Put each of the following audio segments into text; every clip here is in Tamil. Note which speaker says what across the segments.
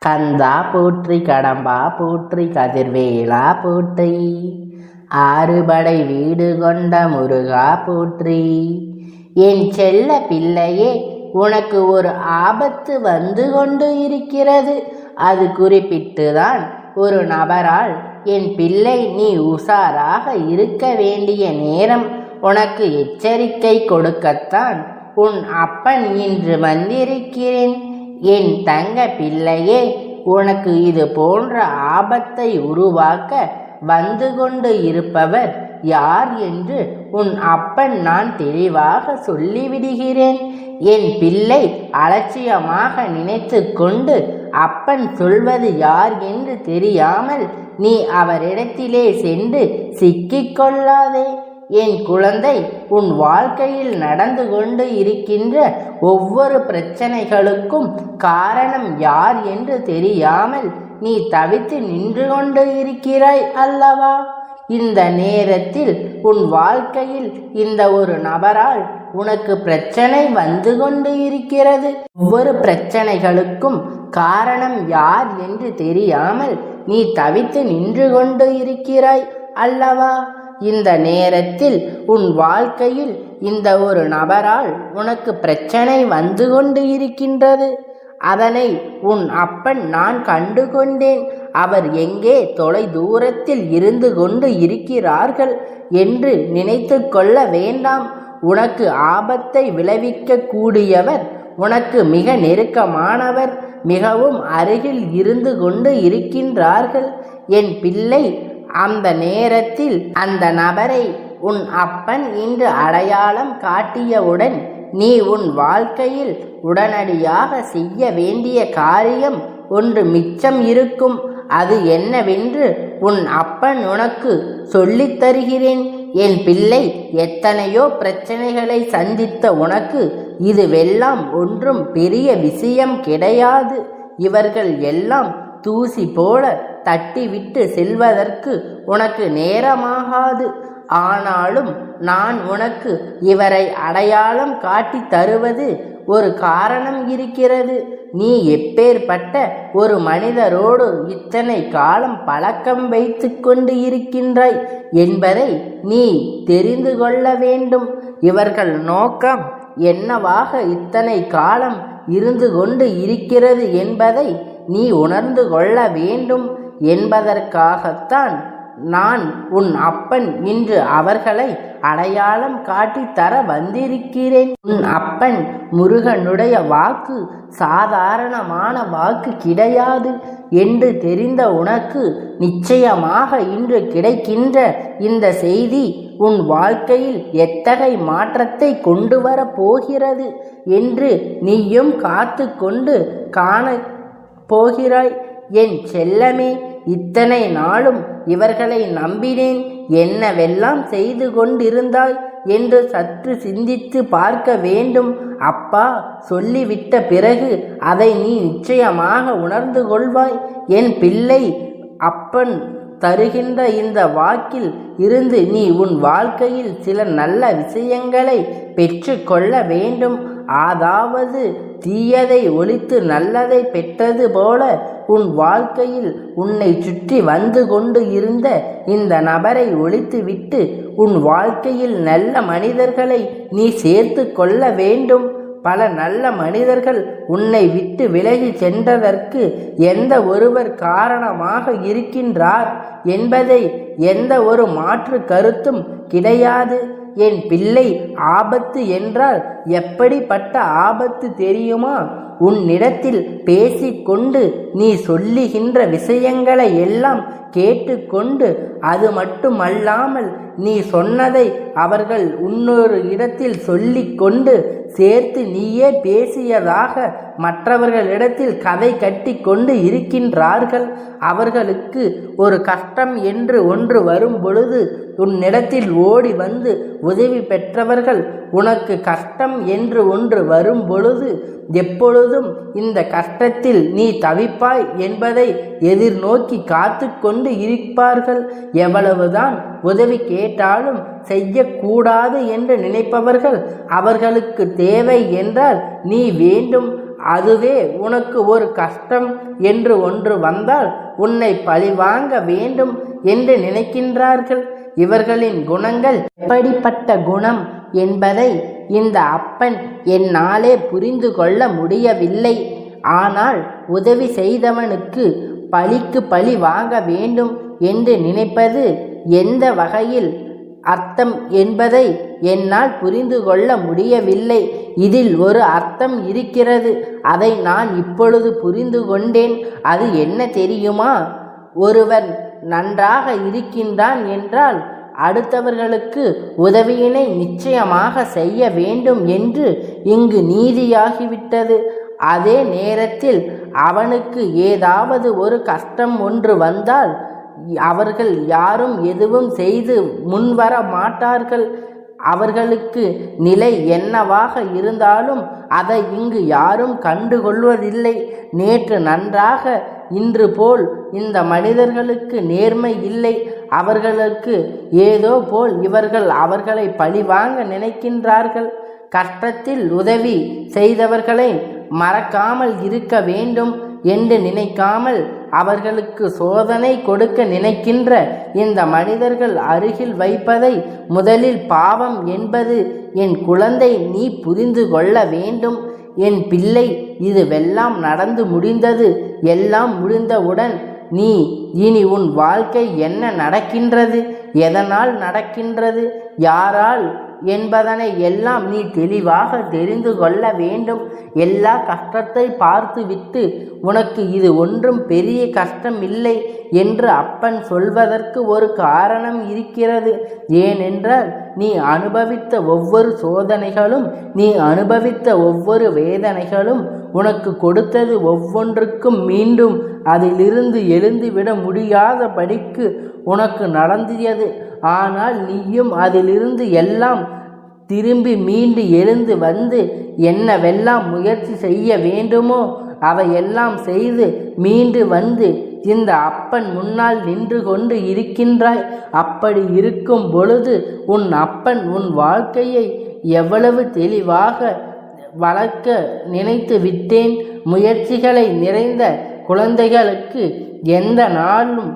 Speaker 1: கந்தா போற்றி, கடம்பா போற்றி, கதிர்வேலா போற்றி, ஆறுபடை வீடு கொண்ட முருகா போற்றி. என் செல்ல பிள்ளையே, உனக்கு ஒரு ஆபத்து வந்து கொண்டு இருக்கிறது. அது குறிப்பிட்டுதான் ஒரு நபரால், என் பிள்ளை நீ உஷாராக இருக்க வேண்டிய நேரம், உனக்கு எச்சரிக்கை கொடுக்கத்தான் உன் அப்பன் இன்று வந்திருக்கிறேன். என் தங்க பிள்ளையே, உனக்கு இது போன்ற ஆபத்தை உருவாக்க வந்து கொண்டு இருப்பவர் யார் என்று உன் அப்பன் நான் தெளிவாக சொல்லிவிடுகிறேன். என் பிள்ளை அலட்சியமாக நினைத்து கொண்டு அப்பன் சொல்வது யார் என்று தெரியாமல் நீ அவரிடத்திலே சென்று சிக்கிக்கொள்ளாதே. என் குழந்தை, உன் வாழ்க்கையில் நடந்து கொண்டு இருக்கின்ற ஒவ்வொரு பிரச்சனைகளுக்கும் காரணம் யார் என்று தெரியாமல் நீ தவித்து நின்று கொண்டு இருக்கிறாய் அல்லவா? இந்த நேரத்தில் உன் வாழ்க்கையில் இந்த ஒரு நபரால் உனக்கு பிரச்சனை வந்து கொண்டு இருக்கிறது. ஒவ்வொரு பிரச்சனைகளுக்கும் காரணம் யார் என்று தெரியாமல் நீ தவித்து நின்று கொண்டு இருக்கிறாய் அல்லவா? இந்த நேரத்தில் உன் வாழ்க்கையில் இந்த ஒரு நபரால் உனக்கு பிரச்சனை வந்து கொண்டு இருக்கின்றது. அதனை உன் அப்பன் நான் கண்டு கொண்டேன். அவர் எங்கே தொலை தூரத்தில் இருந்து கொண்டு இருக்கிறார்கள் என்று நினைத்து கொள்ள வேண்டாம். உனக்கு ஆபத்தை விளைவிக்க கூடியவர் உனக்கு மிக நெருக்கமானவர், மிகவும் அருகில் இருந்து கொண்டு இருக்கின்றார்கள். என் பிள்ளை, அந்த நேரத்தில் அந்த நபரை உன் அப்பன் இன்று அடையாளம் காட்டியவுடன் நீ உன் வாழ்க்கையில் உடனடியாக செய்ய வேண்டிய காரியம் ஒன்று மிச்சம் இருக்கும். அது என்னவென்று உன் அப்பன் உனக்கு சொல்லித் தருகிறேன். என் பிள்ளை, எத்தனையோ பிரச்சனைகளை சந்தித்த உனக்கு இதுவெல்லாம் ஒன்றும் பெரிய விஷயம் கிடையாது. இவர்கள் எல்லாம் தூசி போல தட்டிவிட்டு செல்வதற்கு உனக்கு நேரமாகாது. ஆனாலும் நான் உனக்கு இவரை அடையாளம் காட்டி தருவது ஒரு காரணம் இருக்கிறது. நீ எப்பேற்பட்ட ஒரு மனிதரோடு இத்தனை காலம் பழக்கம் வைத்து கொண்டு இருக்கின்றாய் என்பதை நீ தெரிந்து கொள்ள வேண்டும். இவர்கள் நோக்கம் என்னவாக இத்தனை காலம் இருந்து கொண்டு இருக்கிறது என்பதை நீ உணர்ந்து கொள்ள வேண்டும் என்பதற்காகத்தான் நான் உன் அப்பன் இன்று அவர்களை அடையாளம் காட்டி தர வந்திருக்கிறேன். உன் அப்பன் முருகனுடைய வாக்கு சாதாரணமான வாக்கு கிடையாது என்று தெரிந்த உனக்கு நிச்சயமாக இன்று கிடைக்கின்ற இந்த செய்தி உன் வாழ்க்கையில் எத்தகைய மாற்றத்தை கொண்டு வர போகிறது என்று நீயும் காத்து கொண்டு காண போகிறாய். என் செல்லமே, இத்தனை நாளும் இவர்களை நம்பினேன், என்னவெல்லாம் செய்து கொண்டிருந்தாய் என்று சற்று சிந்தித்து பார்க்க வேண்டும். அப்பா சொல்லிவிட்ட பிறகு அதை நீ நிச்சயமாக உணர்ந்து கொள்வாய். என் பிள்ளை, அப்பன் தருகின்ற இந்த வாக்கில் இருந்து நீ உன் வாழ்க்கையில் சில நல்ல விஷயங்களை பெற்று கொள்ள வேண்டும். அதாவது தீயதை ஒழித்து நல்லதை பெற்றது போல உன் வாழ்க்கையில் உன்னை சுற்றி வந்து கொண்டு இருந்த இந்த நபரை ஒழித்துவிட்டு உன் வாழ்க்கையில் நல்ல மனிதர்களை நீ சேர்த்து கொள்ள வேண்டும். பல நல்ல மனிதர்கள் உன்னை விட்டு விலகி சென்றதற்கு எந்த ஒருவர் காரணமாக இருக்கின்றார் என்பதை எந்த ஒரு மாற்று கருத்தும் கிடையாது. என் பிள்ளை, ஆபத்து என்றால் எப்படிப்பட்ட ஆபத்து தெரியுமா? உன்னிடத்தில் பேசிக்கொண்டு நீ சொல்லுகின்ற விஷயங்களை எல்லாம் கேட்டுக்கொண்டு, அது மட்டுமல்லாமல் நீ சொன்னதை அவர்கள் இன்னொரு இடத்தில் சொல்லிக்கொண்டு சேர்த்து நீயே பேசியதாக மற்றவர்களிடத்தில் கதை கட்டி கொண்டு இருக்கின்றார்கள். அவர்களுக்கு ஒரு கஷ்டம் என்று ஒன்று வரும் பொழுது உன்னிடத்தில் ஓடி வந்து உதவி பெற்றவர்கள் உனக்கு கஷ்டம் என்று ஒன்று வரும் பொழுது எப்பொழுதும் இந்த கஷ்டத்தில் நீ தவிப்பாய் என்பதை எதிர்நோக்கி காத்து கொண்டு இருப்பார்கள். எவ்வளவுதான் உதவி கேட்டாலும் செய்யக்கூடாது என்று நினைப்பவர்கள் அவர்களுக்கு தேவை என்றால் நீ வேண்டும், அதுவே உனக்கு ஒரு கஷ்டம் என்று ஒன்று வந்தால் உன்னை பழிவாங்க வேண்டும் என்று நினைக்கின்றார்கள். இவர்களின் குணங்கள் எப்படிப்பட்ட குணம் என்பதை இந்த அப்பன் என்னாலே புரிந்து கொள்ள முடியவில்லை. ஆனால் உதவி செய்தவனுக்கு பழிக்கு பழி வாங்க வேண்டும் என்று நினைப்பது எந்த வகையில் அர்த்தம் என்பதை என்னால் புரிந்து கொள்ள முடியவில்லை. இதில் ஒரு அர்த்தம் இருக்கிறது, அதை நான் இப்பொழுது புரிந்து கொண்டேன். அது என்ன தெரியுமா? ஒருவன் நன்றாக இருக்கின்றான் என்றால் அடுத்தவர்களுக்கு உதவியினை நிச்சயமாக செய்ய வேண்டும் என்று இங்கு நீதியாகிவிட்டது. அதே நேரத்தில் அவனுக்கு ஏதாவது ஒரு கஷ்டம் ஒன்று வந்தால் அவர்கள் யாரும் எதுவும் செய்து முன்வர மாட்டார்கள். அவர்களுக்கு நிலை என்னவாக இருந்தாலும் அதை இங்கு யாரும் கண்டுகொள்வதில்லை. நேற்று நன்றாக இன்று போல் இந்த மனிதர்களுக்கு நேர்மை இல்லை. அவர்களுக்கு ஏதோ போல் இவர்கள் அவர்களை பழிவாங்க நினைக்கின்றார்கள். கஷ்டத்தில் உதவி செய்தவர்களை மறக்காமல் இருக்க வேண்டும் என்று நினைக்காமல் அவர்களுக்கு சோதனை கொடுக்க நினைக்கின்ற இந்த மனிதர்கள் அருகில் வைப்பதை முதலில் பாவம் என்பது என் குழந்தை நீ புரிந்து கொள்ள வேண்டும். என் பிள்ளை, இதுவெல்லாம் நடந்து முடிந்தது. எல்லாம் முடிந்தவுடன் நீ இனி உன் வாழ்க்கை என்ன நடக்கின்றது, எதனால் நடக்கின்றது, யாரால் என்பதனை எல்லாம் நீ தெளிவாக தெரிந்து கொள்ள வேண்டும். எல்லா கஷ்டத்தை பார்த்துவிட்டு உனக்கு இது ஒன்றும் பெரிய கஷ்டம் இல்லை என்று அப்பன் சொல்வதற்கு ஒரு காரணம் இருக்கிறது. ஏனென்றால் நீ அனுபவித்த ஒவ்வொரு சோதனைகளும், நீ அனுபவித்த ஒவ்வொரு வேதனைகளும் உனக்கு கொடுத்தது ஒவ்வொன்றுக்கும் மீண்டும் அதிலிருந்து எழுந்துவிட முடியாதபடிக்கு உனக்கு நடந்தியது. ஆனால் நீயும் அதிலிருந்து எல்லாம் திரும்பி மீண்டு எழுந்து வந்து என்னவெல்லாம் முயற்சி செய்ய வேண்டுமோ அவையெல்லாம் செய்து மீண்டு வந்து இந்த அப்பன் முன்னால் நின்று கொண்டு இருக்கின்றாய். அப்படி இருக்கும் பொழுது உன் அப்பன் உன் வாழ்க்கையை எவ்வளவு தெளிவாக வளர்க்க நினைத்து விட்டேன். முயற்சிகளை நிறைந்த குழந்தைகளுக்கு எந்த நாளும்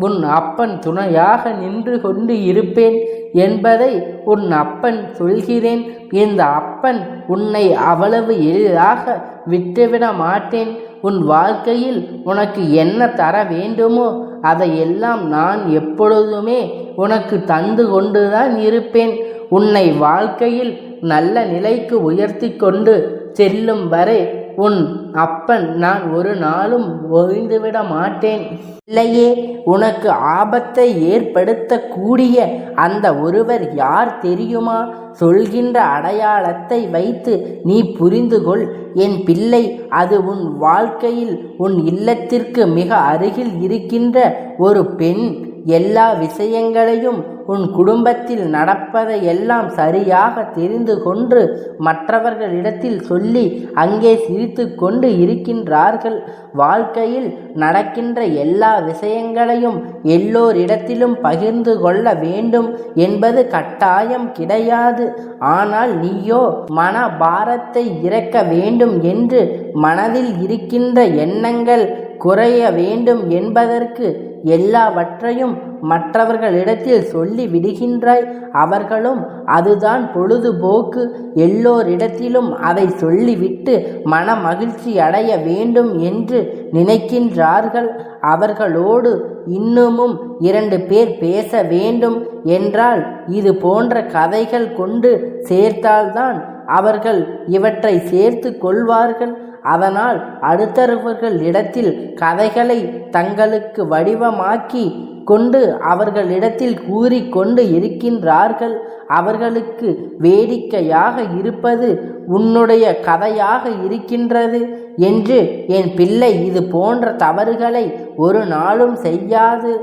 Speaker 1: உன் அப்பன் துணையாக நின்று கொண்டு இருப்பேன் என்பதை உன் அப்பன் சொல்கிறேன். இந்த அப்பன் உன்னை அவ்வளவு எளிதாக விட்டுவிட மாட்டேன். உன் வாழ்க்கையில் உனக்கு என்ன தர வேண்டுமோ அதையெல்லாம் நான் எப்பொழுதுமே உனக்கு தந்து கொண்டுதான் இருப்பேன். உன்னை வாழ்க்கையில் நல்ல நிலைக்கு உயர்த்தி கொண்டு செல்லும் வரை உன் அப்பன் நான் ஒரு நாளும் ஓய்ந்துவிட மாட்டேன். இல்லையே, உனக்கு ஆபத்தை ஏற்படுத்தக்கூடிய அந்த ஒருவர் யார் தெரியுமா? சொல்கின்ற அடையாளத்தை வைத்து நீ புரிந்து கொள் என் பிள்ளை. அது உன் வாழ்க்கையில் உன் இல்லத்திற்கு மிக அருகில் இருக்கின்ற ஒரு பெண். எல்லா விஷயங்களையும் உன் குடும்பத்தில் நடப்பதை எல்லாம் சரியாக தெரிந்து கொண்டு மற்றவர்களிடத்தில் சொல்லி அங்கே சிரித்து கொண்டு இருக்கின்றார்கள். வாழ்க்கையில் நடக்கின்ற எல்லா விஷயங்களையும் எல்லோரிடத்திலும் பகிர்ந்து கொள்ள வேண்டும் என்பது கட்டாயம் கிடையாது. ஆனால் நீயோ மன பாரத்தை இறக்க வேண்டும் என்று மனதில் இருக்கின்ற எண்ணங்கள் குறைய வேண்டும் என்பதற்கு எல்லாவற்றையும் மற்றவர்களிடத்தில் சொல்லி விடுகின்றாய். அவர்களும் அதுதான் பொழுதுபோக்கு, எல்லோரிடத்திலும் அதை சொல்லிவிட்டு மன மகிழ்ச்சி அடைய வேண்டும் என்று நினைக்கின்றார்கள். அவர்களோடு இன்னமும் 2 பேர் பேச வேண்டும் என்றால் இது போன்ற கதைகள் கொண்டு சேர்த்தால்தான் அவர்கள் இவற்றை சேர்த்து கொள்வார்கள். அதனால் அடுத்தவர்களிடத்தில் கதைகளை தங்களுக்கு வடிவமாக்கி கொண்டு அவர்களிடத்தில் கூறிக்கொண்டு இருக்கின்றார்கள். அவர்களுக்கு வேடிக்கையாக இருப்பது உன்னுடைய கதையாக இருக்கின்றது என்று என் பிள்ளை இது போன்ற தவறுகளை ஒரு நாளும் செய்யாது.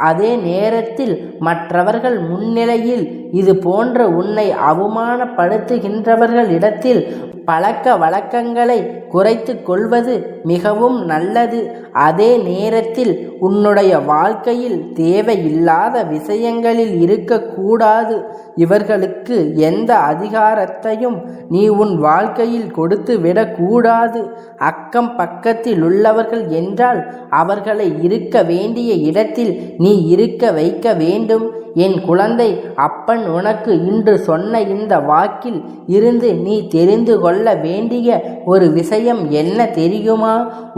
Speaker 1: அதே நேரத்தில் மற்றவர்கள் முன்னிலையில் இது போன்ற உன்னை அவமானப்படுத்துகின்றவர்களிடத்தில் பழக்க வழக்கங்களை குறைத்து கொள்வது மிகவும் நல்லது. அதே நேரத்தில் உன்னுடைய வாழ்க்கையில் தேவையில்லாத விஷயங்களில் இருக்கக்கூடாது. இவர்களுக்கு எந்த அதிகாரத்தையும் நீ உன் வாழ்க்கையில் கொடுத்து விடக்கூடாது. அக்கம் பக்கத்தில் உள்ளவர்கள் என்றால் அவர்களை இருக்க வேண்டிய இடத்தில் நீ இருக்க வைக்க வேண்டும். என் குழந்தை, அப்பன் உனக்கு இன்று சொன்ன இந்த வாக்கில் இருந்து நீ தெரிந்து கொள்ள வேண்டிய ஒரு விஷயம் என்ன தெரியுமா?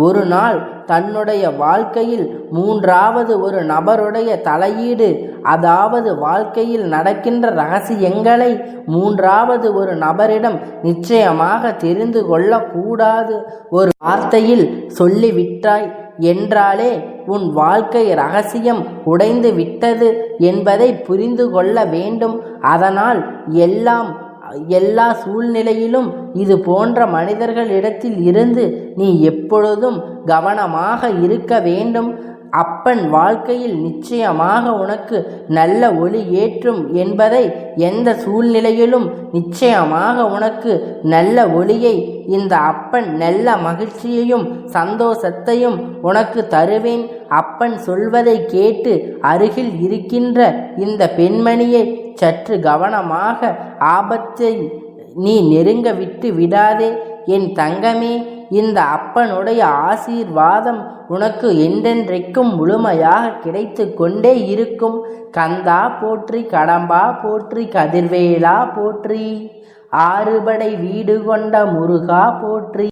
Speaker 1: ஒரு நாள் தன்னுடைய வாழ்க்கையில் மூன்றாவது ஒரு நபருடைய தலையீடு, அதாவது வாழ்க்கையில் நடக்கின்ற ரகசியங்களை மூன்றாவது ஒரு நபரிடம் நிச்சயமாக தெரிந்து கொள்ளக்கூடாது. ஒரு வார்த்தையில் சொல்லிவிட்டாய் என்றாலே உன் வாழ்க்கை ரகசியம் உடைந்து விட்டது என்பதை புரிந்து கொள்ள வேண்டும். அதனால் எல்லா சூழ்நிலையிலும் இது போன்ற மனிதர்களிடத்தில் இருந்து நீ எப்பொழுதும் கவனமாக இருக்க வேண்டும். அப்பன் வாழ்க்கையில் நிச்சயமாக உனக்கு நல்ல ஒளி ஏற்றும் என்பதை, எந்த சூழ்நிலையிலும் நிச்சயமாக உனக்கு நல்ல ஒளியை, இந்த அப்பன் நல்ல மகிழ்ச்சியையும் சந்தோஷத்தையும் உனக்கு தருவேன். அப்பன் சொல்வதை கேட்டு அருகில் இருக்கின்ற இந்த பெண்மணியை சற்று கவனமாக ஆபத்தை நீ நெருங்க விட்டு விடாதே. என் தங்கமே, இந்த அப்பனுடைய ஆசீர்வாதம் உனக்கு என்றென்றைக்கும் முழுமையாக கிடைத்து கொண்டே இருக்கும். கந்தா போற்றி, கடம்பா போற்றி, கதிர்வேலா போற்றி, ஆறுபடை வீடு கொண்ட முருகா போற்றி.